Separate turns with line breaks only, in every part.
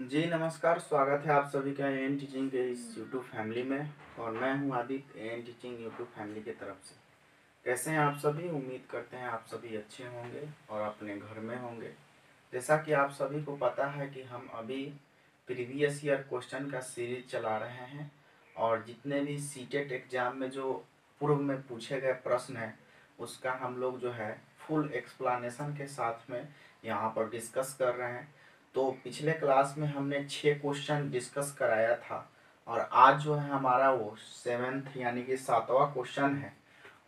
जी नमस्कार, स्वागत है आप सभी का एन टीचिंग के इस यूट्यूब फैमिली में। और मैं हूं Aditya, an teaching YouTube family की तरफ से। कैसे हैं आप सभी? उम्मीद करते हैं आप सभी अच्छे होंगे और अपने घर में होंगे। जैसा कि आप सभी को पता है कि हम अभी प्रीवियस ईयर क्वेश्चन का सीरीज चला रहे हैं और जितने भी सीटेट एग्जाम में जो पूर्व में पूछे गए प्रश्न हैं उसका हम लोग जो है फुल एक्सप्लानेशन के साथ में यहाँ पर डिस्कस कर रहे हैं। तो पिछले क्लास में हमने 6 क्वेश्चन डिस्कस कराया था और आज जो है हमारा वो सेवेंथ यानी कि 7वां क्वेश्चन है।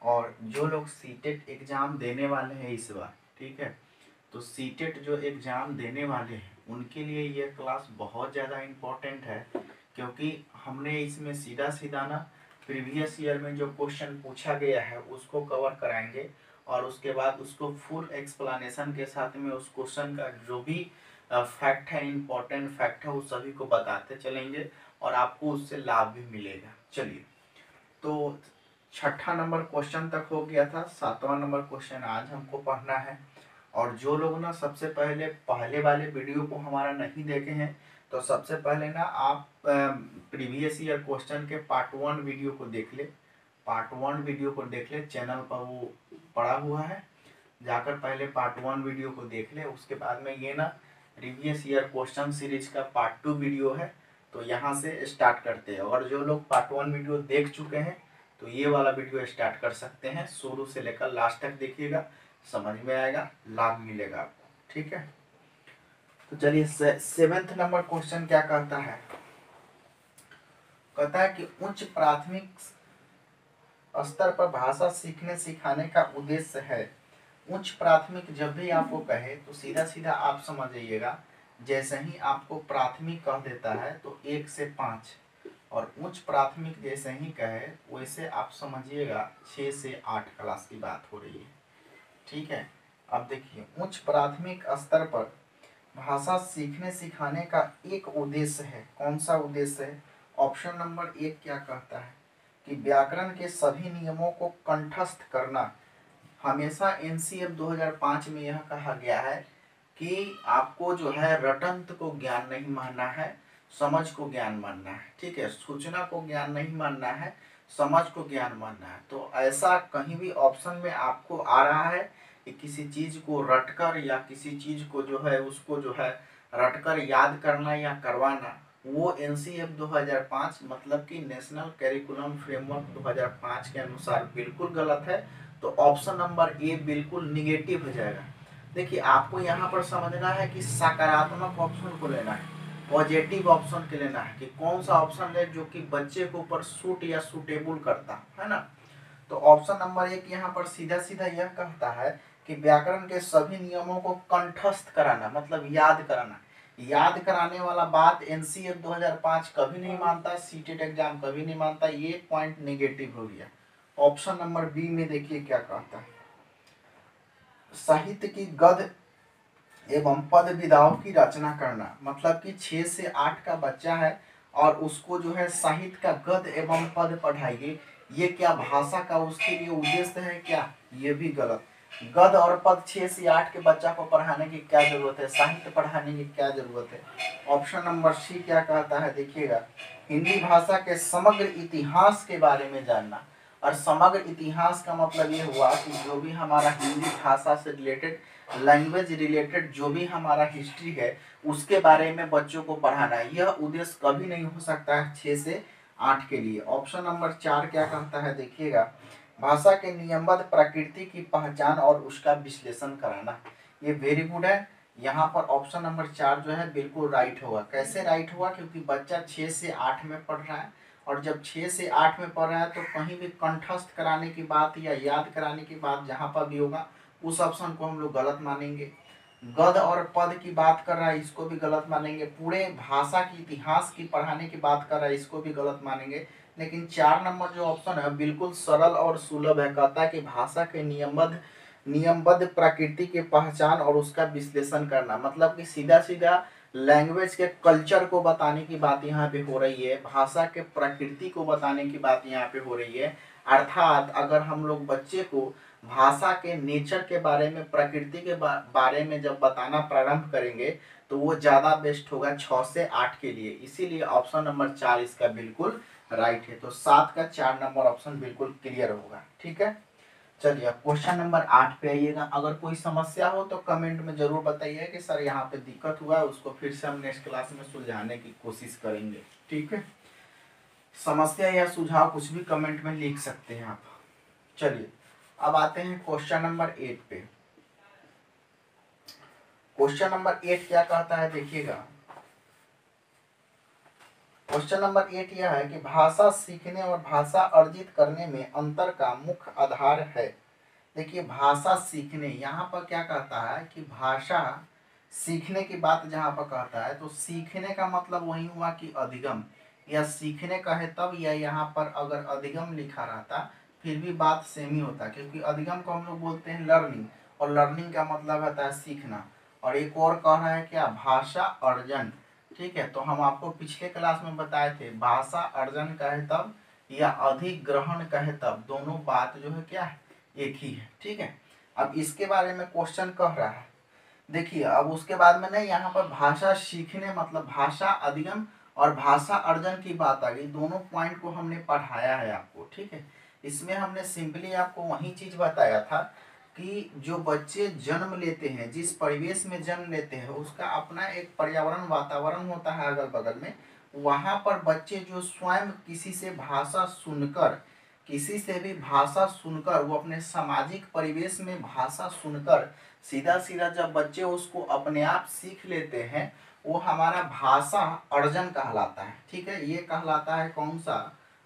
और जो लोग सीटेट एग्जाम देने वाले हैं इस बार, ठीक है, तो सीटेट जो एग्ज़ाम देने वाले हैं उनके लिए ये क्लास बहुत ज़्यादा इम्पोर्टेंट है, क्योंकि हमने इसमें सीधा सीधा ना प्रीवियस ईयर में जो क्वेश्चन पूछा गया है उसको कवर कराएंगे और उसके बाद उसको फुल एक्सप्लेनेशन के साथ में उस क्वेश्चन का जो भी फैक्ट है, इम्पोर्टेंट फैक्ट है, वो सभी को बताते चलेंगे और आपको उससे लाभ भी मिलेगा। चलिए, तो छठा नंबर क्वेश्चन तक हो गया था, 7वां नंबर क्वेश्चन आज हमको पढ़ना है। और जो लोग ना सबसे पहले वाले वीडियो को हमारा नहीं देखे हैं तो सबसे पहले ना आप प्रीवियस ईयर क्वेश्चन के पार्ट 1 वीडियो को देख ले। पार्ट 1 वीडियो को देख ले, चैनल पर वो पड़ा हुआ है, जाकर पहले पार्ट 1 वीडियो को देख ले। उसके बाद में ये ना प्रीवियस ईयर क्वेश्चन सीरीज का पार्ट 2 वीडियो है, तो यहाँ से स्टार्ट करते हैं। और जो लोग पार्ट 1 वीडियो देख चुके हैं तो ये वाला वीडियो स्टार्ट कर सकते हैं, शुरू से लेकर लास्ट तक देखिएगा, समझ में आएगा, लाभ मिलेगा आपको। ठीक है, तो चलिए सेवेंथ नंबर क्वेश्चन क्या कहता है। कहता है कि उच्च प्राथमिक स्तर पर भाषा सीखने सिखाने का उद्देश्य है। उच्च प्राथमिक जब भी आपको कहे तो सीधा सीधा आप समझ जाइएगा, जैसे ही आपको प्राथमिक कह देता है तो 1 से 5, और उच्च प्राथमिक जैसे ही कहे वैसे आप समझिएगा 6 से 8 क्लास की बात हो रही है। ठीक है, अब देखिए, उच्च प्राथमिक स्तर पर भाषा सीखने सिखाने का एक उद्देश्य है। कौन सा उद्देश्य है? ऑप्शन नंबर 1 क्या कहता है कि व्याकरण के सभी नियमों को कंठस्थ करना। हमेशा एनसीएफ 2005 में यह कहा गया है कि आपको जो है रटंत को ज्ञान नहीं मानना है, समझ को ज्ञान मानना है। ठीक है, सूचना को ज्ञान नहीं मानना है, समझ को ज्ञान मानना है। तो ऐसा कहीं भी ऑप्शन में आपको आ रहा है कि किसी चीज को रटकर या किसी चीज को जो है उसको जो है रटकर याद करना या करवाना, वो एनसीएफ 2005 मतलब कि नेशनल करिकुलम फ्रेमवर्क 2005 के अनुसार बिल्कुल गलत है। तो ऑप्शन नंबर ए बिल्कुल निगेटिव हो जाएगा। देखिए, आपको यहाँ पर समझना है कि सकारात्मक ऑप्शन को लेना है, पॉजिटिव ऑप्शन के लेना है कि कौन सा ऑप्शन है जो कि बच्चे के ऊपर सूट या सूटेबल करता है ना। तो ऑप्शन नंबर 1 यहाँ पर सीधा सीधा यह कहता है कि व्याकरण के सभी नियमों को कंठस्थ कराना, मतलब याद कराना। याद कराने वाला बात एनसीएफ 2005 कभी नहीं मानता, सीटेट एग्जाम कभी नहीं मानता, ये पॉइंट नेगेटिव हो गया। ऑप्शन नंबर बी में देखिए क्या कहता है, साहित्य की गद्य एवं पद विधाओं की रचना करना। मतलब कि 6 से 8 का बच्चा है और उसको जो है साहित्य का गद्य एवं पद पढ़ाइए, ये क्या भाषा का उसके लिए उद्देश्य है क्या? ये भी गलत। गद्य और पद 6 से 8 के बच्चा को पढ़ाने की क्या जरूरत है, साहित्य पढ़ाने की क्या जरूरत है? ऑप्शन नंबर सी क्या कहता है, देखिएगा, हिंदी भाषा के समग्र इतिहास के बारे में जानना। और समग्र इतिहास का मतलब ये हुआ कि जो भी हमारा हिंदी भाषा से रिलेटेड, लैंग्वेज रिलेटेड जो भी हमारा हिस्ट्री है उसके बारे में बच्चों को पढ़ाना है। यह उद्देश्य कभी नहीं हो सकता है 6 से 8 के लिए। ऑप्शन नंबर 4 क्या कहता है, देखिएगा, भाषा के नियमबद्ध प्रकृति की पहचान और उसका विश्लेषण कराना। ये वेरी गुड है। यहाँ पर ऑप्शन नंबर 4 जो है बिल्कुल राइट होगा। कैसे राइट हुआ? क्योंकि बच्चा 6 से 8 में पढ़ रहा है, और जब 6 से 8 में पढ़ रहा है तो कहीं भी कंठस्थ कराने की बात या याद कराने की बात जहाँ पर भी होगा उस ऑप्शन को हम लोग गलत मानेंगे। गद और पद की बात कर रहा है, इसको भी गलत मानेंगे। पूरे भाषा की इतिहास की पढ़ाने की बात कर रहा है, इसको भी गलत मानेंगे। लेकिन 4 नंबर जो ऑप्शन है बिल्कुल सरल और सुलभ है। कहता है कि भाषा के नियमबद्ध प्रकृति की पहचान और उसका विश्लेषण करना। मतलब कि सीधा सीधा लैंग्वेज के कल्चर को बताने की बात यहाँ पे हो रही है, भाषा के प्रकृति को बताने की बात यहाँ पे हो रही है। अर्थात अगर हम लोग बच्चे को भाषा के नेचर के बारे में, प्रकृति के बारे में जब बताना प्रारंभ करेंगे तो वो ज़्यादा बेस्ट होगा 6 से 8 के लिए, इसीलिए ऑप्शन नंबर 4 इसका बिल्कुल राइट है। तो 7 का 4 नंबर ऑप्शन बिल्कुल क्लियर होगा। ठीक है, चलिए अब क्वेश्चन नंबर 8 पे आइएगा। अगर कोई समस्या हो तो कमेंट में जरूर बताइए कि सर यहाँ पे दिक्कत हुआ है, उसको फिर से हम नेक्स्ट क्लास में सुलझाने की कोशिश करेंगे। ठीक है, समस्या या सुझाव कुछ भी कमेंट में लिख सकते हैं आप। चलिए अब आते हैं क्वेश्चन नंबर 8 पे। क्वेश्चन नंबर 8 क्या कहता है देखिएगा। क्वेश्चन नंबर 8 यह है कि भाषा सीखने और भाषा अर्जित करने में अंतर का मुख्य आधार है। देखिए भाषा सीखने, यहाँ पर क्या कहता है कि भाषा सीखने की बात जहाँ पर कहता है तो सीखने का मतलब वही हुआ कि अधिगम, या सीखने का है तब, या यहाँ पर अगर अधिगम लिखा रहता फिर भी बात सेम ही होता, क्योंकि अधिगम को हम लोग बोलते हैं लर्निंग, और लर्निंग का मतलब होता है सीखना। और एक और कह रहा है क्या, भाषा अर्जन। ठीक है, तो हम आपको पिछले क्लास में बताए थे भाषा अर्जन कहे तब या अधिग्रहण कहे तब, दोनों बात जो है क्या है, एक ही है। ठीक है, अब इसके बारे में क्वेश्चन कह रहा है। देखिए अब उसके बाद में नहीं, यहाँ पर भाषा सीखने मतलब भाषा अधिगम और भाषा अर्जन की बात आ गई, दोनों पॉइंट को हमने पढ़ाया है आपको। ठीक है, इसमें हमने सिंपली आपको वही चीज बताया था कि जो बच्चे जन्म लेते हैं, जिस परिवेश में जन्म लेते हैं उसका अपना एक पर्यावरण वातावरण होता है अगल बगल में, वहां पर बच्चे जो स्वयं किसी से भाषा सुनकर, किसी से भी भाषा सुनकर, वो अपने सामाजिक परिवेश में भाषा सुनकर सीधा सीधा जब बच्चे उसको अपने आप सीख लेते हैं, वो हमारा भाषा अर्जन कहलाता है। ठीक है, ये कहलाता है कौन सा,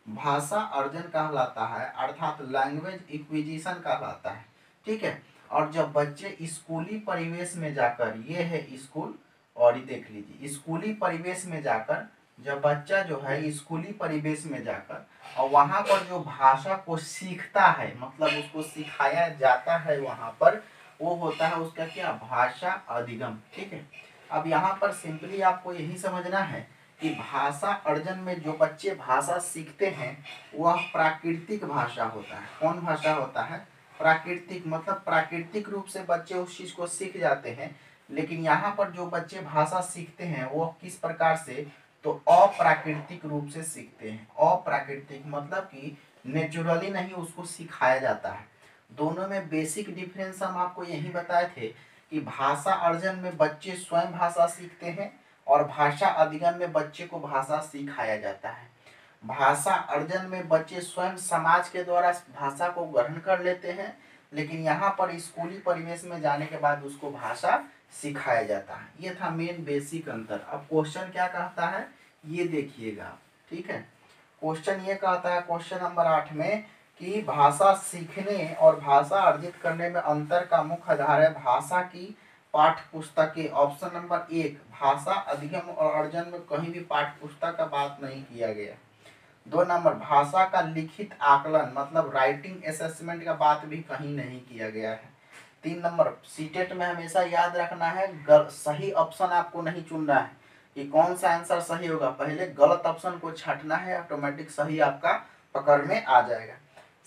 भाषा अर्जन कहलाता है, अर्थात लैंग्वेज एक्विजिशन कहलाता है। ठीक है, और जब बच्चे स्कूली परिवेश में जाकर, ये है स्कूल, और ये देख लीजिए स्कूली परिवेश में जाकर जब बच्चा जो है स्कूली परिवेश में जाकर और वहां पर जो भाषा को सीखता है, मतलब उसको सिखाया जाता है वहां पर, वो होता है उसका क्या, भाषा अधिगम। ठीक है, अब यहाँ पर सिंपली आपको यही समझना है कि भाषा अर्जन में जो बच्चे भाषा सीखते हैं वह प्राकृतिक भाषा होता है। कौन भाषा होता है, प्राकृतिक, मतलब प्राकृतिक रूप से बच्चे उस चीज को सीख जाते हैं। लेकिन यहाँ पर जो बच्चे भाषा सीखते हैं वो किस प्रकार से, तो अप्राकृतिक रूप से सीखते हैं। अप्राकृतिक मतलब कि नेचुरली नहीं उसको सिखाया जाता है। दोनों में बेसिक डिफरेंस हम आपको यही बताए थे कि भाषा अर्जन में बच्चे स्वयं भाषा सीखते हैं और भाषा अधिगम में बच्चे को भाषा सिखाया जाता है। भाषा अर्जन में बच्चे स्वयं समाज के द्वारा भाषा को ग्रहण कर लेते हैं, लेकिन यहाँ पर स्कूली परिवेश में जाने के बाद उसको भाषा सिखाया जाता है। ये था मेन बेसिक अंतर। अब क्वेश्चन क्या कहता है ये देखिएगा। ठीक है, क्वेश्चन ये कहता है क्वेश्चन नंबर 8 में कि भाषा सीखने और भाषा अर्जित करने में अंतर का मुख्य आधार है भाषा की पाठ्य पुस्तकें। ऑप्शन नंबर 1, भाषा अधिगम और अर्जन में कहीं भी पाठ्य पुस्तक का बात नहीं किया गया। 2 नंबर, भाषा का लिखित आकलन मतलब राइटिंग असेसमेंट का बात भी कहीं नहीं किया गया है। 3 नंबर, सीटेट में हमेशा याद रखना है सही ऑप्शन आपको नहीं चुनना है कि कौन सा आंसर सही होगा, पहले गलत ऑप्शन को छांटना है, ऑटोमेटिक सही आपका पकड़ में आ जाएगा।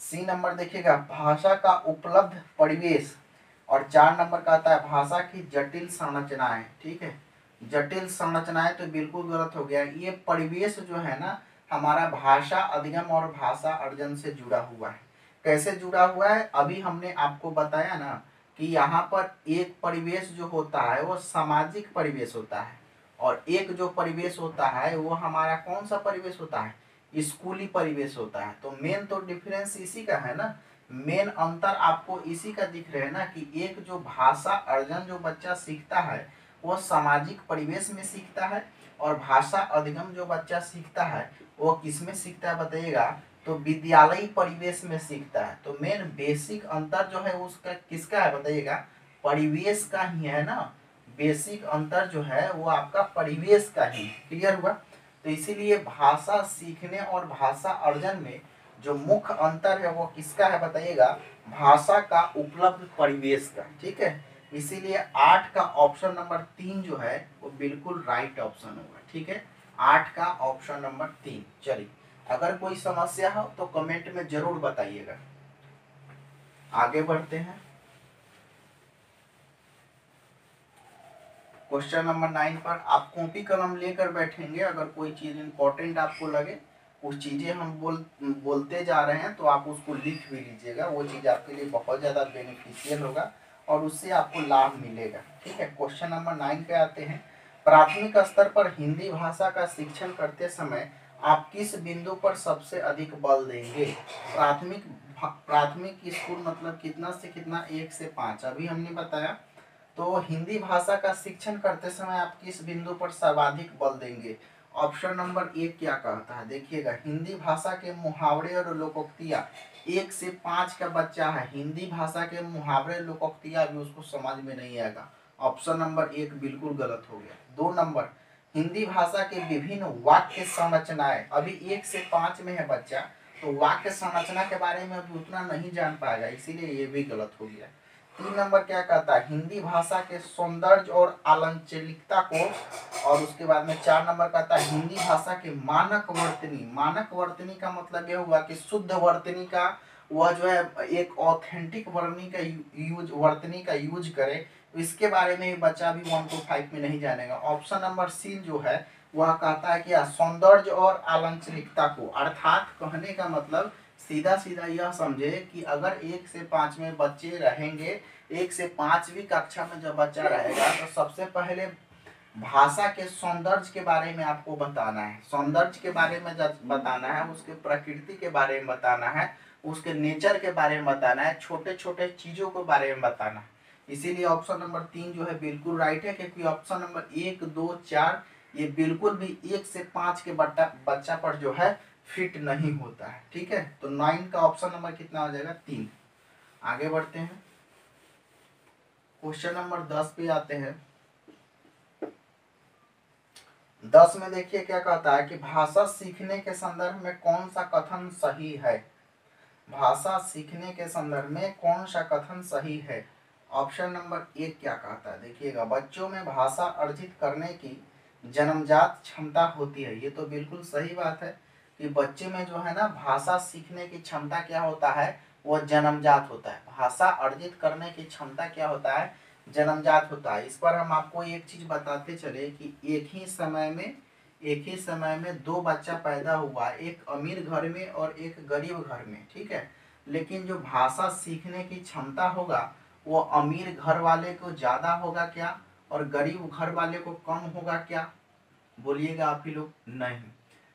सी नंबर देखिएगा, भाषा का उपलब्ध परिवेश, और 4 नंबर कहता है भाषा की जटिल संरचनाएं। ठीक है, जटिल संरचनाएं तो बिल्कुल गलत हो गया। ये परिवेश जो है ना हमारा भाषा अधिगम और भाषा अर्जन से जुड़ा हुआ है। कैसे जुड़ा हुआ है, अभी हमने आपको बताया ना कि यहाँ पर एक परिवेश जो होता है वो सामाजिक परिवेश होता है, और एक जो परिवेश होता है वो हमारा कौन सा परिवेश होता है, स्कूली परिवेश होता है। तो मेन तो डिफरेंस इसी का है ना, मेन अंतर आपको इसी का दिख रहा है ना कि एक जो भाषा अर्जन जो बच्चा सीखता है वो सामाजिक परिवेश में सीखता है, और भाषा अधिगम जो बच्चा सीखता है वो किस में सीखता है बताइएगा, तो विद्यालयी परिवेश में सीखता है। तो मेन बेसिक अंतर जो है उसका किसका है बताइएगा, परिवेश का ही है ना। बेसिक अंतर जो है वो आपका परिवेश का ही। क्लियर हुआ, तो इसीलिए भाषा सीखने और भाषा अर्जन में जो मुख्य अंतर है वो किसका है बताइएगा, भाषा का उपलब्ध परिवेश का। ठीक है, इसीलिए 8 का ऑप्शन नंबर 3 जो है वो बिल्कुल राइट ऑप्शन होगा। ठीक है, 8 का ऑप्शन नंबर 3। चलिए अगर कोई समस्या हो तो कमेंट में जरूर बताइएगा। आगे बढ़ते हैं। क्वेश्चन नंबर 9 पर आप कॉपी कलम लेकर बैठेंगे, अगर कोई चीज़ इंपॉर्टेंट आपको लगे, कुछ चीज़ें हम बोलते जा रहे हैं तो आप उसको लिख भी लीजिएगा, वो चीज़ आपके लिए बहुत ज़्यादा बेनिफिशियल होगा और उससे आपको लाभ मिलेगा। ठीक है, क्वेश्चन नंबर 9 पे आते हैं। प्राथमिक स्तर पर हिंदी भाषा का शिक्षण करते समय आप किस बिंदु पर सबसे अधिक बल देंगे? प्राथमिक स्कूल मतलब कितना से कितना, 1 से 5 अभी हमने बताया। तो हिंदी भाषा का शिक्षण करते समय आप किस बिंदु पर सर्वाधिक बल देंगे? ऑप्शन नंबर 1 क्या कहता है, देखिएगा, हिंदी भाषा के मुहावरे और लोकोक्तियां 1 से 5 का बच्चा है, हिंदी भाषा के मुहावरे लोकोक्तियां भी उसको समझ में नहीं आएगा। ऑप्शन नंबर 1 बिल्कुल गलत हो गया। 2 नंबर, हिंदी भाषा के विभिन्न वाक्य संरचनाएं, अभी 1 से 5 में है बच्चा, तो वाक्य संरचना के बारे में अभी उतना नहीं जान पाएगा, इसीलिए ये भी गलत हो गया। 3 नंबर क्या कहता है, हिंदी भाषा के सौंदर्य और आलंचलिकता को, और उसके बाद में 4 नंबर कहता है हिंदी भाषा के मानक वर्तनी। मानक वर्तनी का मतलब यह हुआ कि शुद्ध वर्तनी का, वह जो है एक ऑथेंटिक वर्तनी का यूज करे, इसके बारे में बच्चा भी 1 to 5 में नहीं जानेगा। ऑप्शन नंबर सी जो है वह कहता है कि सौंदर्य और आलंचलिकता को, अर्थात कहने का मतलब सीधा सीधा यह समझे कि अगर 1 से 5 में बच्चे रहेंगे, 1 से 5वीं कक्षा में जब बच्चा रहेगा तो सबसे पहले भाषा के सौंदर्य के बारे में आपको बताना है, सौंदर्य के बारे में बताना है, उसके प्रकृति के बारे में बताना है, उसके नेचर के बारे में बताना है, छोटे छोटे चीजों के बारे में बताना है। इसीलिए ऑप्शन नंबर 3 जो है बिल्कुल राइट है, क्योंकि ऑप्शन नंबर 1, 2, 4 ये बिल्कुल भी 1 से 5 के बच्चा पर जो है फिट नहीं होता है। ठीक है, तो 9 का ऑप्शन नंबर कितना हो जाएगा, 3। आगे बढ़ते हैं, क्वेश्चन नंबर 10 पे आते हैं। 10 में देखिए क्या कहता है कि भाषा सीखने के संदर्भ में कौन सा कथन सही है? भाषा सीखने के संदर्भ में कौन सा कथन सही है? ऑप्शन नंबर 1 क्या कहता है, देखिएगा, बच्चों में भाषा अर्जित करने की जन्मजात क्षमता होती है। ये तो बिल्कुल सही बात है कि बच्चे में जो है ना भाषा सीखने की क्षमता क्या होता है, वो जन्मजात होता है। भाषा अर्जित करने की क्षमता क्या होता है, जन्मजात होता है। इस पर हम आपको एक चीज बताते चले कि एक ही समय में 2 बच्चा पैदा हुआ, एक अमीर घर में और एक गरीब घर में, ठीक है, लेकिन जो भाषा सीखने की क्षमता होगा वो अमीर घर वाले को ज्यादा होगा क्या, और गरीब घर वाले को कम होगा क्या? बोलिएगा आप ही लोग। नहीं,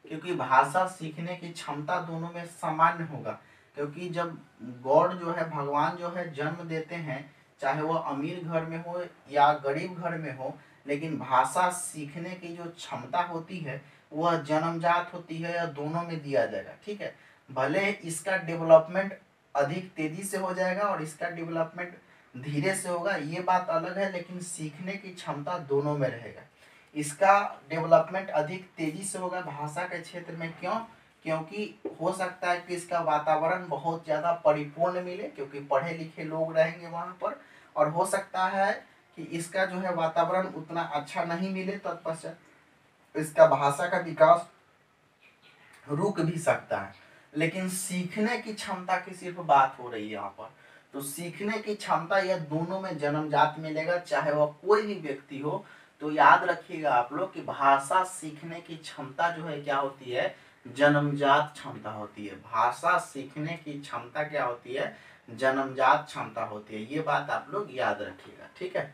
क्योंकि भाषा सीखने की क्षमता दोनों में सामान्य होगा, क्योंकि जब गॉड जो है, भगवान जो है जन्म देते हैं, चाहे वह अमीर घर में हो या गरीब घर में हो, लेकिन भाषा सीखने की जो क्षमता होती है वह जन्मजात होती है या दोनों में दिया जाएगा। ठीक है, भले इसका डेवलपमेंट अधिक तेजी से हो जाएगा और इसका डेवलपमेंट धीरे से होगा, ये बात अलग है, लेकिन सीखने की क्षमता दोनों में रहेगा। इसका डेवलपमेंट अधिक तेजी से होगा भाषा के क्षेत्र में, क्यों? क्योंकि हो सकता है कि इसका वातावरण बहुत ज़्यादा परिपूर्ण मिले, क्योंकि पढ़े लिखे लोग रहेंगे वहाँ पर, और हो सकता है कि इसका जो है वातावरण उतना अच्छा नहीं मिले, तत्पश्चात इसका भाषा का विकास रुक भी सकता है। लेकिन सीखने की क्षमता की सिर्फ बात हो रही है यहाँ पर, तो सीखने की क्षमता यह दोनों में जन्मजात मिलेगा, चाहे वह कोई भी व्यक्ति हो। तो याद रखिएगा आप लोग कि भाषा सीखने की क्षमता जो है क्या होती है, जन्मजात क्षमता होती है। भाषा सीखने की क्षमता क्या होती है, जन्मजात क्षमता होती है। ये बात आप लोग याद रखिएगा। ठीक है,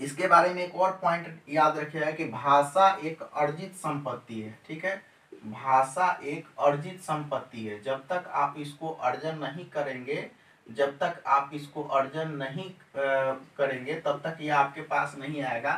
इसके बारे में एक और पॉइंट याद रखिएगा कि भाषा एक अर्जित संपत्ति है। ठीक है, भाषा एक अर्जित संपत्ति है। जब तक आप इसको अर्जन नहीं करेंगे, जब तक आप इसको अर्जन नहीं करेंगे, तब तक ये आपके पास नहीं आएगा।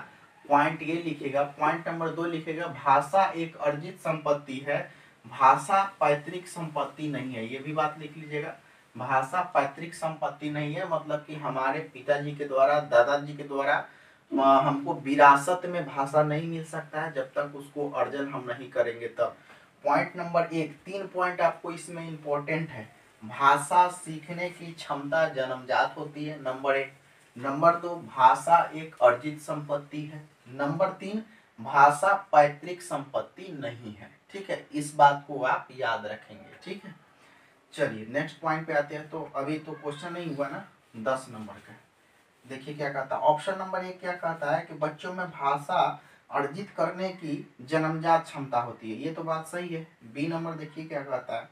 पॉइंट ये लिखिएगा, पॉइंट नंबर 2 लिखिएगा, भाषा एक अर्जित संपत्ति है, भाषा पैतृक संपत्ति नहीं है। ये भी बात लिख लीजिएगा, भाषा पैतृक संपत्ति नहीं है, मतलब कि हमारे पिताजी के द्वारा, दादाजी के द्वारा हमको विरासत में भाषा नहीं मिल सकता है जब तक उसको अर्जन हम नहीं करेंगे तब। पॉइंट नंबर 1, 3 पॉइंट आपको इसमें इंपॉर्टेंट है। भाषा सीखने की क्षमता जन्मजात होती है, नंबर 1। नंबर 2, भाषा एक अर्जित संपत्ति है। नंबर 3, भाषा पैतृक संपत्ति नहीं है। ठीक है, इस बात को आप याद रखेंगे। ठीक है, चलिए नेक्स्ट पॉइंट पे आते हैं। तो अभी तो क्वेश्चन नहीं हुआ ना 10 नंबर का, देखिए क्या कहता है, ऑप्शन नंबर 1 क्या कहता है कि बच्चों में भाषा अर्जित करने की जन्मजात क्षमता होती है, ये तो बात सही है। बी नंबर देखिए क्या कहता है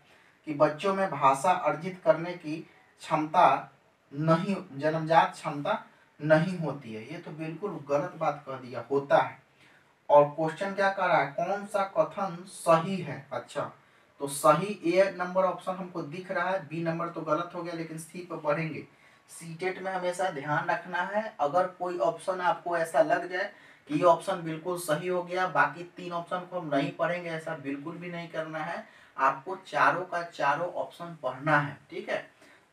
कि बच्चों में भाषा अर्जित करने की क्षमता नहीं, जन्मजात क्षमता नहीं होती है, ये तो बिल्कुल गलत बात कह दिया, होता है। और क्वेश्चन क्या कर रहा है, कौन सा कथन सही है? अच्छा, तो सही ए नंबर ऑप्शन हमको दिख रहा है, बी नंबर तो गलत हो गया, लेकिन सी पर पढ़ेंगे। सीटेट में हमेशा ध्यान रखना है, अगर कोई ऑप्शन आपको ऐसा लग जाए कि ये ऑप्शन बिल्कुल सही हो गया, बाकी 3 ऑप्शन को हम नहीं पढ़ेंगे, ऐसा बिल्कुल भी नहीं करना है। आपको चारों का चारों ऑप्शन पढ़ना है, ठीक है।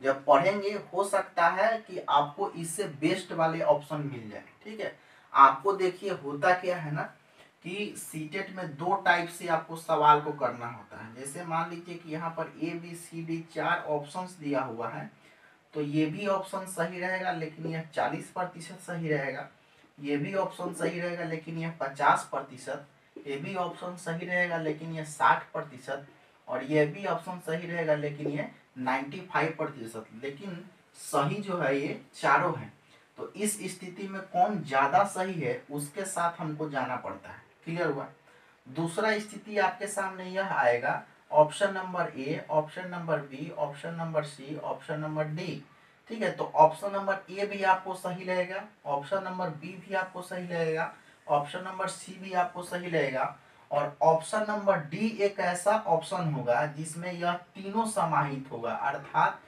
जब पढ़ेंगे हो सकता है कि आपको इससे बेस्ट वाले ऑप्शन मिल जाए, ठीक है। आपको देखिए होता क्या है ना कि सीटेट में 2 टाइप से आपको सवाल को करना होता है। जैसे मान लीजिए कि यहाँ पर A B C D 4 options दिया हुआ है, तो ये भी ऑप्शन सही रहेगा लेकिन यह 40% सही रहेगा, ये भी ऑप्शन सही रहेगा लेकिन यह 50%, ये भी ऑप्शन सही रहेगा लेकिन यह 60%, और यह भी ऑप्शन सही रहेगा लेकिन यह 95%, लेकिन सही जो है ये चारों है। तो इस स्थिति में कौन ज्यादा सही है उसके साथ हमको जाना पड़ता है। क्लियर हुआ? दूसरा स्थिति आपके सामने यह आएगा, option number A, option number B, option number C, option number D, ठीक है। तो ऑप्शन नंबर ए भी आपको सही लगेगा, ऑप्शन नंबर बी भी आपको सही लगेगा, ऑप्शन नंबर सी भी आपको सही लगेगा, और ऑप्शन नंबर डी एक ऐसा ऑप्शन होगा जिसमें यह तीनों समाहित होगा, अर्थात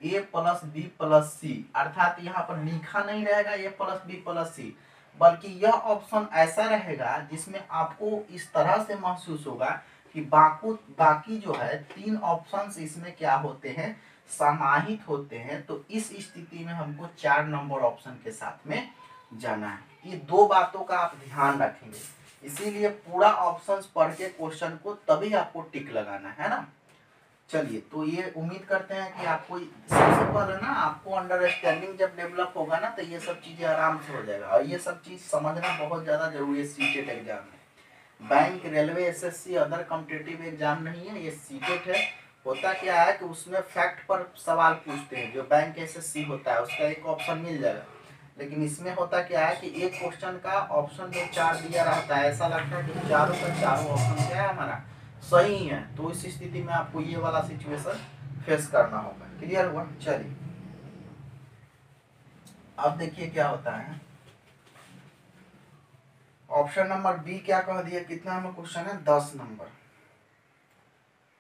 ए प्लस बी प्लस सी, अर्थात यहाँ पर लिखा नहीं रहेगा ए प्लस बी प्लस सी, बल्कि यह ऑप्शन ऐसा रहेगा जिसमें आपको इस तरह से महसूस होगा कि बाकी जो है 3 ऑप्शंस इसमें क्या होते हैं, समाहित होते हैं। तो इस स्थिति में हमको 4 नंबर ऑप्शन के साथ में जाना है। ये 2 बातों का आप ध्यान रखेंगे, इसीलिए पूरा ऑप्शंस पढ़ के क्वेश्चन को तभी आपको टिक लगाना है ना। चलिए, तो ये उम्मीद करते हैं कि आपको सबसे पहले ना आपको अंडरस्टैंडिंग जब डेवलप होगा ना तो ये सब चीजें आराम से हो जाएगा, और ये सब चीज समझना बहुत ज्यादा जरूरी है सीटेट एग्जाम में। Bank, railway, SSC, other competitive exam नहीं है, ये सीटेट है। होता क्या है कि उसमें फैक्ट पर सवाल पूछते हैं, जो बैंक एसएससी होता है उसका एक ऑप्शन मिल जाएगा, लेकिन इसमें होता क्या है कि एक क्वेश्चन का ऑप्शन जो 4 दिया रहता है, ऐसा लगता है कि चारों का चारों ऑप्शन क्या है हमारा सही है। तो इस स्थिति में आपको ये वाला सिचुएशन फेस करना होगा। क्लियर हुआ? चलिए अब देखिए क्या होता है, ऑप्शन नंबर बी क्या कह दिया, कितना नंबर क्वेश्चन है, 10 नंबर।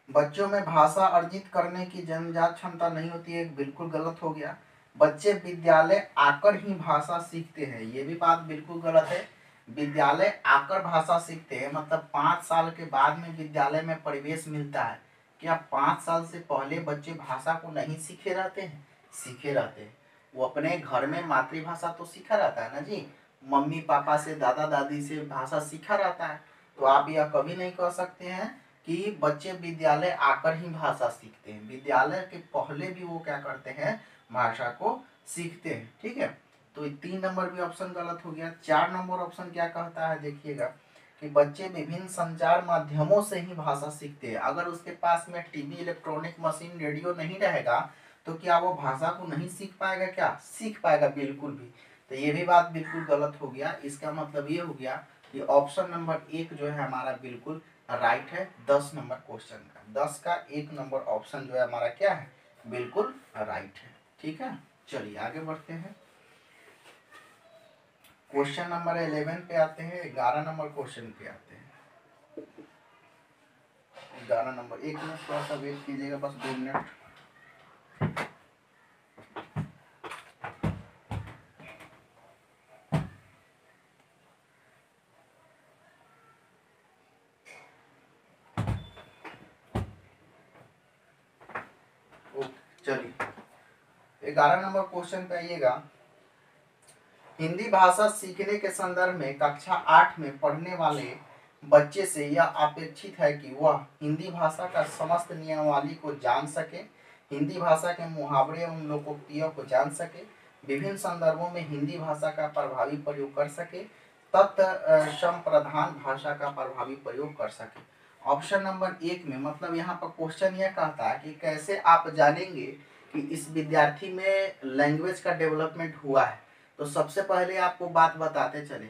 बच्चों में भाषा अर्जित करने की जन्मजात क्षमता नहीं होती है, बिल्कुल गलत हो गया। बच्चे विद्यालय आकर ही भाषा सीखते हैं, ये भी बात बिल्कुल गलत है। विद्यालय आकर भाषा सीखते हैं मतलब 5 साल के बाद में विद्यालय में प्रवेश मिलता है। क्या 5 साल से पहले बच्चे भाषा को नहीं सीखे रहते हैं? सीखे रहते हैं। वो अपने घर में मातृभाषा तो सीखा रहता है ना जी, मम्मी पापा से, दादा दादी से भाषा सीखा रहता है। तो आप यह कभी नहीं कह सकते हैं कि बच्चे विद्यालय आकर ही भाषा सीखते हैं, विद्यालय के पहले भी वो क्या करते हैं, भाषा को सीखते हैं। ठीक है, तो 3 नंबर भी ऑप्शन गलत हो गया। 4 नंबर ऑप्शन क्या कहता है, देखिएगा कि बच्चे विभिन्न संचार माध्यमों से ही भाषा सीखते हैं। अगर उसके पास में टीवी, इलेक्ट्रॉनिक मशीन, रेडियो नहीं रहेगा तो क्या वो भाषा को नहीं सीख पाएगा? क्या सीख पाएगा? बिल्कुल भी। तो ये भी बात बिल्कुल गलत हो गया। इसका मतलब ये हो गया कि ऑप्शन नंबर 1 जो है हमारा बिल्कुल राइट है 10 नंबर क्वेश्चन का। 10 का 1 नंबर ऑप्शन जो है हमारा क्या है, बिल्कुल राइट है। ठीक है, चलिए आगे बढ़ते हैं। क्वेश्चन नंबर 11 पे आते हैं, 11 नंबर क्वेश्चन पे आते हैं। 11 नंबर, 1 मिनट थोड़ा सा वेट कीजिएगा, बस 2 मिनट। चलिए 11 नंबर क्वेश्चन पे आइएगा। हिंदी भाषा सीखने के संदर्भ में कक्षा 8 में पढ़ने वाले बच्चे से यह अपेक्षित है कि वह हिंदी भाषा का समस्त नियमावली को जान सके, हिंदी भाषा के मुहावरे एवं लोकोक्तियों को जान सके, विभिन्न संदर्भों में हिंदी भाषा का प्रभावी प्रयोग कर सके, तत्सम प्रधान भाषा का प्रभावी प्रयोग कर सके। ऑप्शन नंबर 1 में मतलब यहाँ पर क्वेश्चन यह कहता है कि कैसे आप जानेंगे कि इस विद्यार्थी में लैंग्वेज का डेवलपमेंट हुआ है। तो सबसे पहले आपको बात बताते चले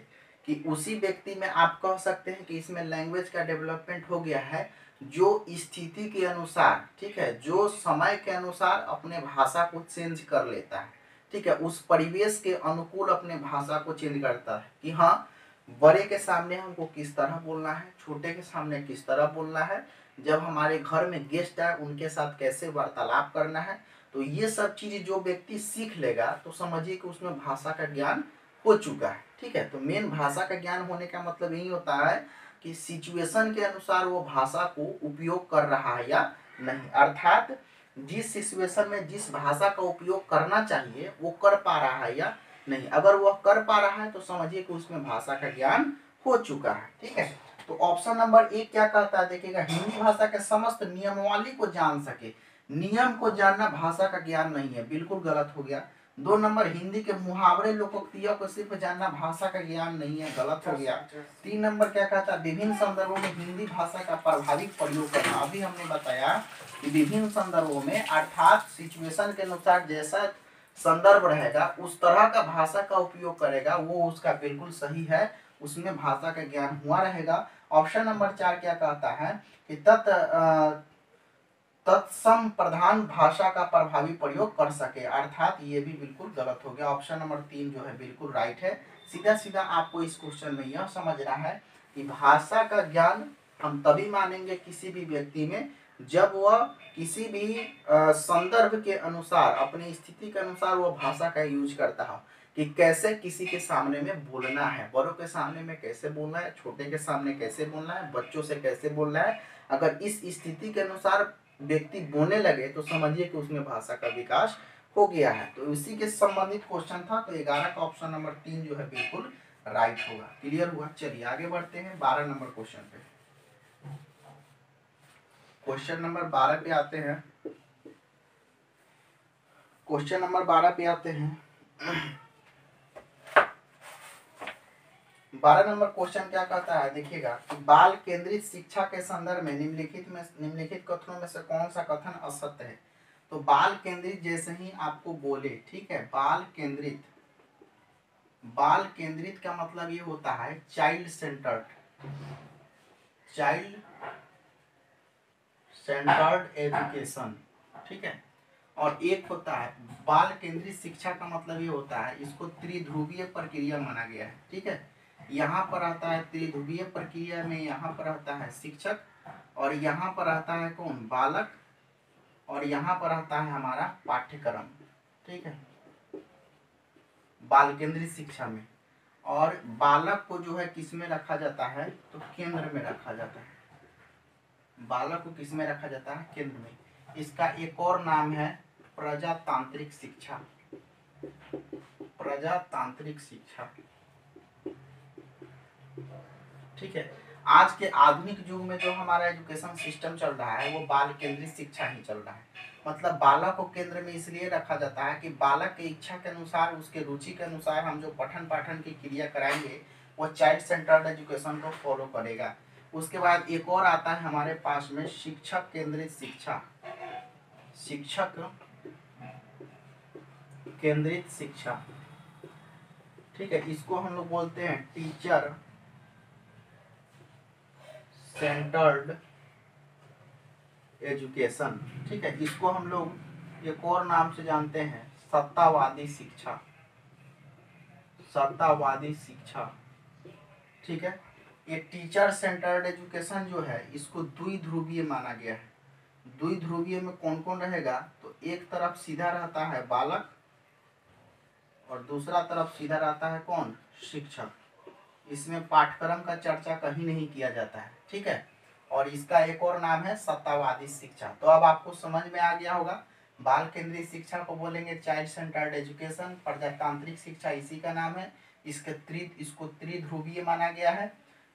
कि उसी व्यक्ति में आप कह सकते हैं कि इसमें लैंग्वेज का डेवलपमेंट हो गया है जो स्थिति के अनुसार, ठीक है, जो समय के अनुसार अपने भाषा को चेंज कर लेता है, ठीक है, उस परिवेश के अनुकूल अपने भाषा को चेंज करता है कि हाँ बड़े के सामने हमको किस तरह बोलना है, छोटे के सामने किस तरह बोलना है, जब हमारे घर में गेस्ट आए उनके साथ कैसे वार्तालाप करना है। तो ये सब चीज़ जो व्यक्ति सीख लेगा तो समझिए कि उसमें भाषा का ज्ञान हो चुका है, ठीक है। तो मेन भाषा का ज्ञान होने का मतलब यही होता है कि सिचुएशन के अनुसार वो भाषा को उपयोग कर रहा है या नहीं, अर्थात जिस सिचुएशन में जिस भाषा का उपयोग करना चाहिए वो कर पा रहा है या नहीं। अगर वह कर पा रहा है तो समझिए कि उसमें भाषा का ज्ञान हो चुका है, ठीक है। तो ऑप्शन नंबर 1 क्या कहता है, देखिएगा, हिंदी भाषा के समस्त नियमावली को जान सके। नियम को जानना भाषा का ज्ञान नहीं है, बिल्कुल गलत हो गया। 2 नंबर, हिंदी के मुहावरे लोकोक्तियों को सिर्फ जानना भाषा का ज्ञान नहीं है, गलत हो गया। 3 नंबर क्या कहता है, विभिन्न संदर्भों में हिंदी भाषा का प्रभावी प्रयोग करना। अभी हमने बताया कि विभिन्न संदर्भों में अर्थात सिचुएशन के अनुसार जैसा संदर्भ रहेगा उस तरह का भाषा का उपयोग करेगा, वो उसका बिल्कुल सही है, उसमें भाषा का ज्ञान हुआ रहेगा। ऑप्शन नंबर 4 क्या कहता है कि तत्सम प्रधान भाषा का प्रभावी प्रयोग कर सके, अर्थात ये भी बिल्कुल गलत हो गया। ऑप्शन नंबर 3 जो है बिल्कुल राइट है। सीधा सीधा आपको इस क्वेश्चन में यह समझना है कि भाषा का ज्ञान हम तभी मानेंगे किसी भी व्यक्ति में जब वह किसी भी संदर्भ के अनुसार, अपनी स्थिति के अनुसार वह भाषा का यूज करता हो कि कैसे किसी के सामने में बोलना है, बड़ों के सामने में कैसे बोलना है, छोटे के सामने कैसे बोलना है, बच्चों से कैसे बोलना है। अगर इस स्थिति के अनुसार व्यक्ति बोलने लगे तो समझिए कि उसमें भाषा का विकास हो गया है। तो इसी के संबंधित क्वेश्चन था, तो 11 का ऑप्शन नंबर 3 जो है बिल्कुल राइट होगा। क्लियर हुआ? चलिए आगे बढ़ते हैं 12 नंबर क्वेश्चन पे। क्वेश्चन नंबर 12 पे आते हैं। क्वेश्चन नंबर 12 पे आते हैं। 12 नंबर क्वेश्चन क्या कहता है, देखिएगा, बाल केंद्रित शिक्षा के संदर्भ में निम्नलिखित कथनों में से कौन सा कथन असत्य है। तो बाल केंद्रित जैसे ही आपको बोले, ठीक है, बाल केंद्रित का मतलब ये होता है चाइल्ड सेंटर्ड एजुकेशन, ठीक है। और एक होता है बाल केंद्रित शिक्षा का मतलब ये होता है, इसको त्रिध्रुवीय प्रक्रिया माना गया है, ठीक है। यहाँ पर आता है त्रिध्रुवीय प्रक्रिया में, यहाँ पर आता है शिक्षक और यहाँ पर आता है कौन, बालक, और यहाँ पर आता है हमारा पाठ्यक्रम, ठीक है, बाल केंद्रित शिक्षा में। और बालक को जो है किस में रखा जाता है, तो केंद्र में रखा जाता है। बालक को किस में रखा जाता है, केंद्र में। इसका एक और नाम है प्रजातांत्रिक शिक्षा, प्रजातांत्रिक शिक्षा, ठीक है। आज के आधुनिक युग में जो हमारा एजुकेशन सिस्टम चल रहा है वो बाल केंद्रित शिक्षा ही चल रहा है। मतलब बालक को केंद्र में इसलिए रखा जाता है कि बालक की इच्छा के अनुसार, उसके रुचि के अनुसार हम जो पठन पाठन की क्रिया कराएंगे वो चाइल्ड सेंटर्ड एजुकेशन को फॉलो करेगा। उसके बाद एक और आता है हमारे पास में शिक्षक केंद्रित शिक्षा, शिक्षक केंद्रित शिक्षा, ठीक है। इसको हम लोग बोलते हैं टीचर सेंटर्ड एजुकेशन, ठीक है। इसको हम लोग एक और नाम से जानते हैं सत्तावादी शिक्षा, सत्तावादी शिक्षा, ठीक है। ये टीचर सेंटर्ड एजुकेशन जो है इसको द्विध्रुवीय माना गया है। द्विध्रुवीय में कौन कौन रहेगा, तो एक तरफ सीधा रहता है बालक और दूसरा तरफ सीधा रहता है कौन, शिक्षक। इसमें पाठ्यक्रम का चर्चा कहीं नहीं किया जाता है, ठीक है। और इसका एक और नाम है सत्तावादी शिक्षा। तो अब आपको समझ में आ गया होगा, बाल केंद्रित शिक्षा को बोलेंगे चाइल्ड सेंटर्ड एजुकेशन, प्रजातांत्रिक शिक्षा इसी का नाम है। इसको त्रिध्रुवीय माना गया है।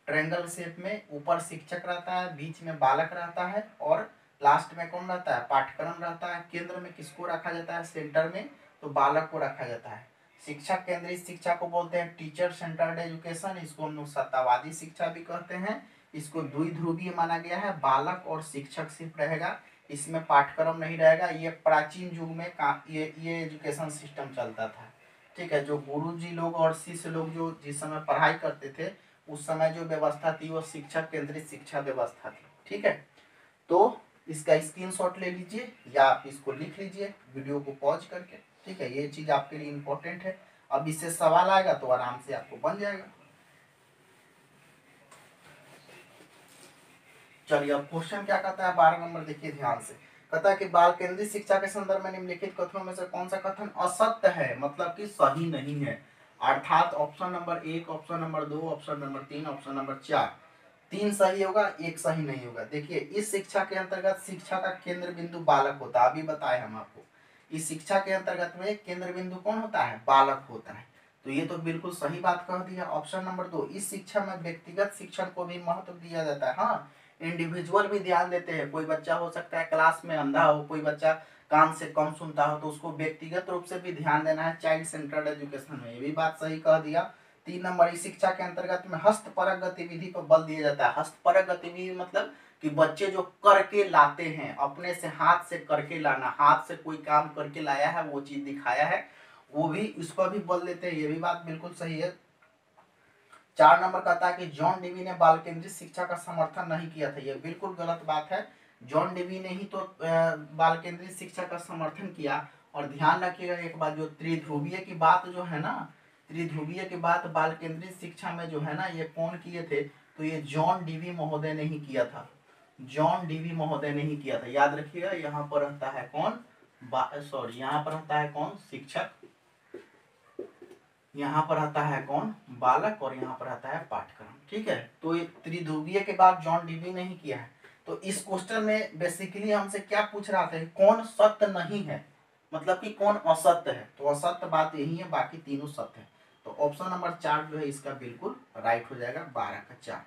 ट्रायंगल शेप में ऊपर शिक्षक रहता है, बीच में बालक रहता है और लास्ट में कौन रहता है, पाठ्यक्रम रहता है। केंद्र में किसको रखा जाता है, सेंटर में, तो बालक को रखा जाता है। शिक्षक केंद्रित शिक्षा को बोलते हैं टीचर सेंटर्ड एजुकेशन, इसको हम लोग सत्तावादी शिक्षा भी कहते हैं। इसको द्विध्रुवीय माना गया है, बालक और शिक्षक सिर्फ रहेगा, इसमें पाठ्यक्रम नहीं रहेगा। ये प्राचीन युग में ये एजुकेशन सिस्टम चलता था। ठीक है। जो गुरुजी लोग और शिष्य लोग जो जिस समय पढ़ाई करते थे उस समय जो व्यवस्था थी वो शिक्षक केंद्रित शिक्षा व्यवस्था थी। ठीक है, तो इसका स्क्रीनशॉट ले लीजिए या आप इसको लिख लीजिए वीडियो को पॉज करके। ठीक है, ये चीज आपके लिए इंपॉर्टेंट है। अब इससे सवाल आएगा तो आराम से आपको बन जाएगा। चलिए अब क्वेश्चन क्या कहता है 12 नंबर, देखिए ध्यान से। कहता है कि बाल केंद्रित शिक्षा के संदर्भ में निम्नलिखित कथनों में से कौन सा कथन असत्य है, मतलब कि सही नहीं है। अर्थात option number 1, option number 2, option number 3, option number 4, 3 सही होगा, 1 सही नहीं होगा। देखिए इस शिक्षा के अंतर्गत शिक्षा का केंद्र बिंदु बालक होता है। अभी बताए हम आपको, इस शिक्षा के अंतर्गत में केंद्र बिंदु कौन होता है, बालक होता है। तो ये तो बिल्कुल सही बात कह दिया। ऑप्शन नंबर 2, इस शिक्षा में व्यक्तिगत शिक्षण को भी महत्व दिया जाता है। हाँ, इंडिविजुअल भी ध्यान देते हैं। कोई बच्चा हो सकता है क्लास में अंधा हो, कोई बच्चा कान से कम सुनता हो, तो उसको व्यक्तिगत रूप से भी ध्यान देना है चाइल्ड सेंटर्ड एजुकेशन में। ये भी बात सही कह दिया। 3 नंबर, इस शिक्षा के अंतर्गत में हस्तपरक गतिविधि पर बल दिया जाता है। हस्तपरक गतिविधि मतलब कि बच्चे जो करके लाते हैं, अपने से हाथ से करके लाना, हाथ से कोई काम करके लाया है वो चीज दिखाया है, वो भी इस पर भी बल देते हैं। ये भी बात बिल्कुल सही है। 4 नंबर कहता है कि जॉन डेवी ने बाल केंद्रित शिक्षा का समर्थन नहीं किया था। ये बिल्कुल गलत बात है। जॉन डेवी ने ही तो बाल केंद्रित शिक्षा का समर्थन किया। और ध्यान रखिएगा एक बात, जो त्रिध्रुवीय की बात जो है ना, त्रिध्रुवीय की बात बाल केंद्रित शिक्षा में जो है ना, ये कौन किए थे, तो ये जॉन डीवी महोदय ने ही किया था। जॉन डीवी महोदय ने ही किया था, याद रखिएगा। यहाँ पर रहता है कौन, सॉरी यहाँ पर रहता है कौन, शिक्षक, यहाँ पर आता है कौन, बालक, और यहाँ पर आता है पाठ्यक्रम। ठीक है, तो ये त्रिध्रुवीय के बाद जॉन डीवी ने ही किया है। तो इस क्वेश्चन में बेसिकली हमसे क्या पूछ रहा था, कौन सत्य नहीं है, मतलब कि कौन असत्य है। तो असत्य बात यही है, बाकी तीनों सत्य है। तो ऑप्शन नंबर 4 जो है इसका बिल्कुल राइट हो जाएगा, 12 का 4।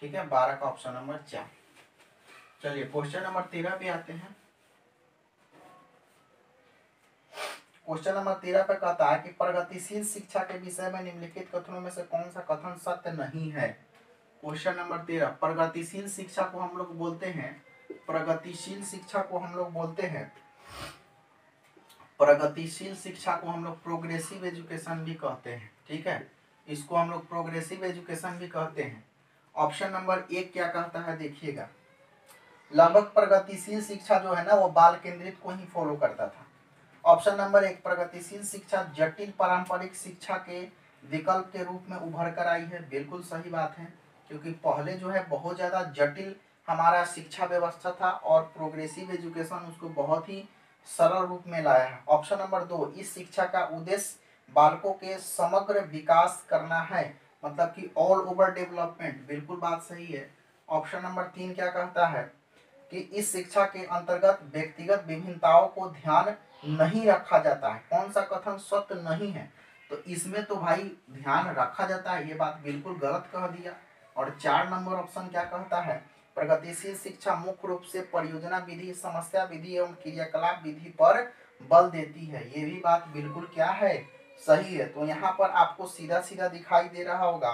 ठीक है, 12 का ऑप्शन नंबर 4। चलिए क्वेश्चन नंबर 13 पे आते हैं। क्वेश्चन नंबर 13 पे कहता है कि प्रगतिशील शिक्षा के विषय में निम्नलिखित कथनों में से कौन सा कथन सत्य नहीं है। क्वेश्चन नंबर 13, प्रगतिशील शिक्षा को हम लोग बोलते हैं, प्रगतिशील शिक्षा को हम लोग बोलते हैं, प्रगतिशील शिक्षा को हम लोग प्रोग्रेसिव एजुकेशन भी कहते हैं। ठीक है, इसको हम लोग प्रोग्रेसिव एजुकेशन भी कहते हैं। ऑप्शन नंबर 1 क्या कहता है, देखिएगा। लगभग प्रगतिशील शिक्षा जो है ना वो बाल केंद्रित को ही फॉलो करता था। ऑप्शन नंबर 1, प्रगतिशील शिक्षा जटिल पारंपरिक शिक्षा के विकल्प के रूप में उभर कर आई है। बिल्कुल सही बात है, क्योंकि पहले जो है बहुत ज्यादा जटिल हमारा शिक्षा व्यवस्था था और प्रोग्रेसिव एजुकेशन उसको बहुत ही सरल रूप में लाया है। ऑप्शन नंबर 2, इस शिक्षा का उद्देश्य बालकों के समग्र विकास करना है, मतलब कि ऑल ओवर डेवलपमेंट। बिल्कुल बात सही है। ऑप्शन नंबर 3 क्या कहता है कि इस शिक्षा के अंतर्गत व्यक्तिगत विभिन्नताओं को ध्यान नहीं रखा जाता है। कौन सा कथन सत्य नहीं है, तो इसमें तो भाई ध्यान रखा जाता है, ये बात बिल्कुल गलत कह दिया। और 4 नंबर ऑप्शन क्या कहता है, प्रगतिशील शिक्षा मुख्य रूप से परियोजना विधि, समस्या विधि एवं क्रियाकलाप विधि पर बल देती है। ये भी बात बिल्कुल क्या है, सही है। तो यहाँ पर आपको सीधा सीधा दिखाई दे रहा होगा